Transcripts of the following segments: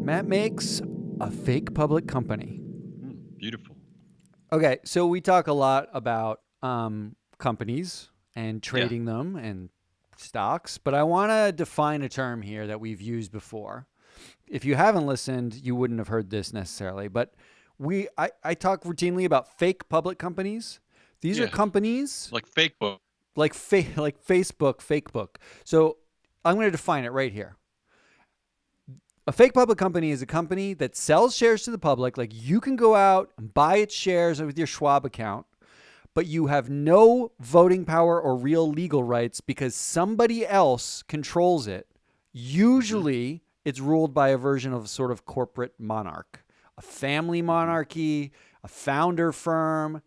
Matt makes a fake public company. Beautiful. Okay, so we talk a lot about companies and Yeah. trading them and stocks, but I want to define a term here that we've used before. If you haven't listened, you wouldn't have heard this necessarily, but I talk routinely about fake public companies. These are Yeah. companies Like fake book. like like Facebook, Fakebook. So I'm going to define it right here. A fake public company is a company that sells shares to the public. Like you can go out and buy its shares with your Schwab account, but you have no voting power or real legal rights because somebody else controls it. Mm-hmm. Usually, it's ruled by a version of sort of corporate monarch, a family Mm-hmm. monarchy, a founder firm.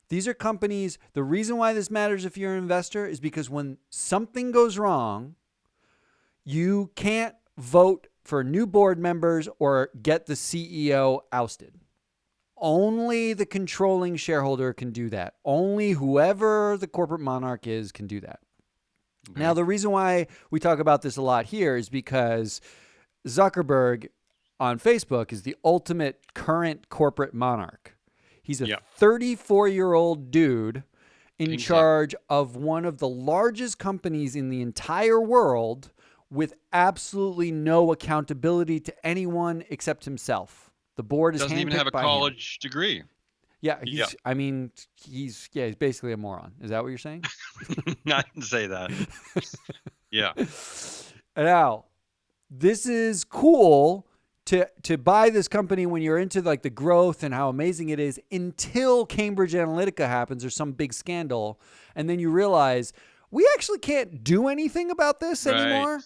These are companies. The reason why this matters if you're an investor is because when something goes wrong, you can't vote for new board members or get the CEO ousted. Only the controlling shareholder can do that. Only whoever the corporate monarch is can do that. Now, Okay. the reason why we talk about this a lot here is because Zuckerberg on Facebook is the ultimate current corporate monarch. He's a Yeah. 34-year-old dude in Exactly. charge of one of the largest companies in the entire world with absolutely no accountability to anyone except himself. The board is Doesn't even have handpicked a by him. college degree. Yeah, Yeah. he's basically a moron. Is that what you're saying? I didn't say that. Yeah. Now, this is cool to buy this company when you're into like the growth and how amazing it is until Cambridge Analytica happens or some big scandal, and then you realize we actually can't do anything about this Right. anymore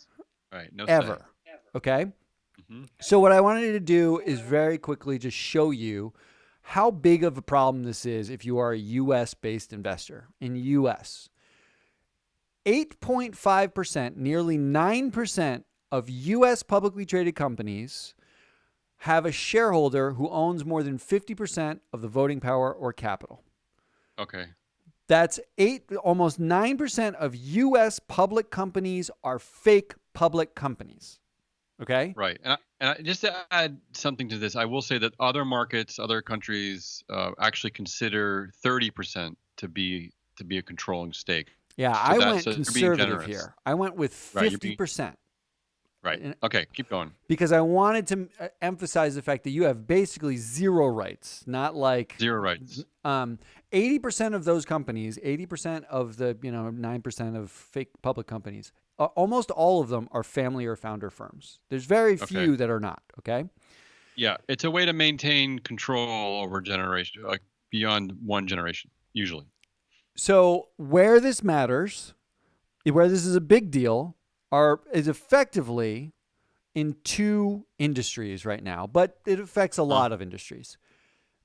Right. No say. ever. Okay? Mm-hmm. So what I wanted to do is very quickly just show you how big of a problem this is if you are a US based investor in US. 8.5%, nearly 9% of US publicly traded companies have a shareholder who owns more than 50% of the voting power or capital. Okay. That's almost 9% of US public companies are fake public companies. Okay? Right. And just to add something to this, I will say that other markets, other countries, actually consider 30% to be a controlling stake. Yeah, So I that's went so they're being conservative generous. here. I went with Right. You're being 50%. right. Okay. Keep going. Because I wanted to emphasize the fact that you have basically zero rights, not like Zero rights. 80% of those companies, 80% of the 9% of fake public companies, almost all of them are family or founder firms. There's very Okay. few that are not. Okay, Yeah. It's a way to maintain control over generation, like beyond one generation, usually. so where this matters, where this is a big deal, is effectively in two industries right now, but it affects a Huh. lot of industries.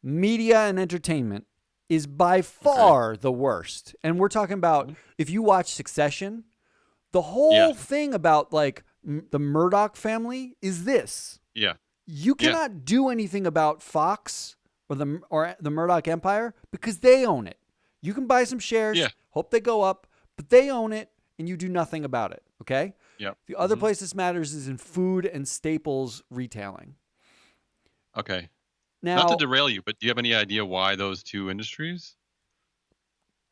Media and entertainment is by Okay. far the worst. And we're talking about Mhm. if you watch Succession, the Yeah. whole thing about like the Murdoch family is this. Yeah. You Yeah. cannot do anything about Fox or the Murdoch empire because they own it. You can buy some Yeah. shares, hope they go up, but they own it and you do nothing about it, okay? Yeah. The other Hmm. place this matters is in food and staples retailing. Okay. Not to Now, derail you, but do you have any idea why those two industries?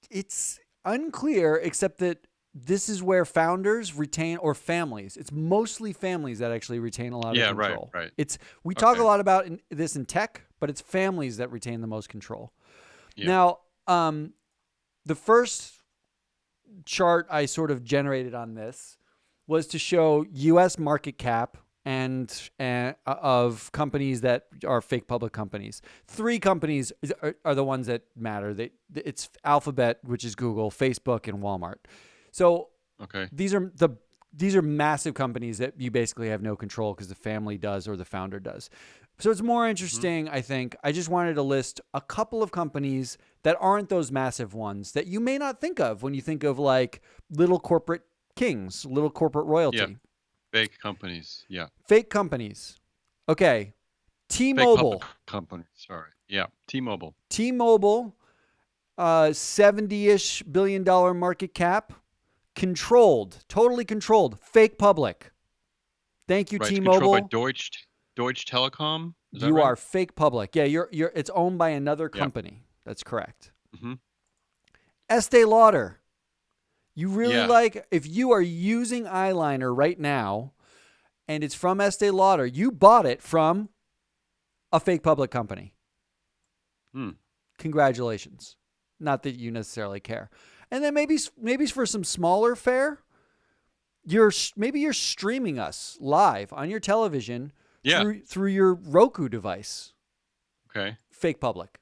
it's unclear, except that this is where founders retain, or families. It's mostly families that actually retain a lot of Yeah. Right. control. Right. We talk a Okay. lot about this in tech, but it's families that retain the most control. Yeah. Now, the first chart I sort of generated on this was to show U.S. market cap and of companies that are fake public companies. Three companies are the ones that matter. It's Alphabet, which is Google, Facebook, and Walmart. So Okay. these are massive companies that you basically have no control because the family does or the founder does. So it's more Hmm. interesting, I think. I just wanted to list a couple of companies that aren't those massive ones that you may not think of when you think of like little corporate kings, little corporate Yeah. royalty. Fake companies. Yeah. Fake companies. Okay. Fake public T-Mobile. companies. Sorry. Yeah. T-Mobile. T-Mobile, 70-ish billion dollar market cap, controlled, totally controlled, fake public. Thank you, Right. It's controlled by T-Mobile. Deutsche Telekom. Is that You right? are fake public. Yeah, you're it's owned by another Yeah. company. That's correct. Hmm. Estee Lauder. You really Yeah. like, if you are using eyeliner right now and it's from Estee Lauder, you bought it from a fake public company. Hmm. Congratulations. Not that you necessarily care. And then maybe for some smaller fare, maybe you're streaming us live on your television Yeah. through your Roku device. Okay. Fake public.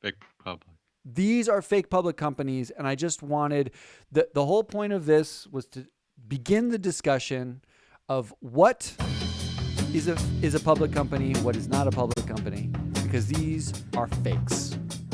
Big public. These are fake public companies, and I just wanted the whole point of this was to begin the discussion of what is a public company, what is not a public company, because these are fakes.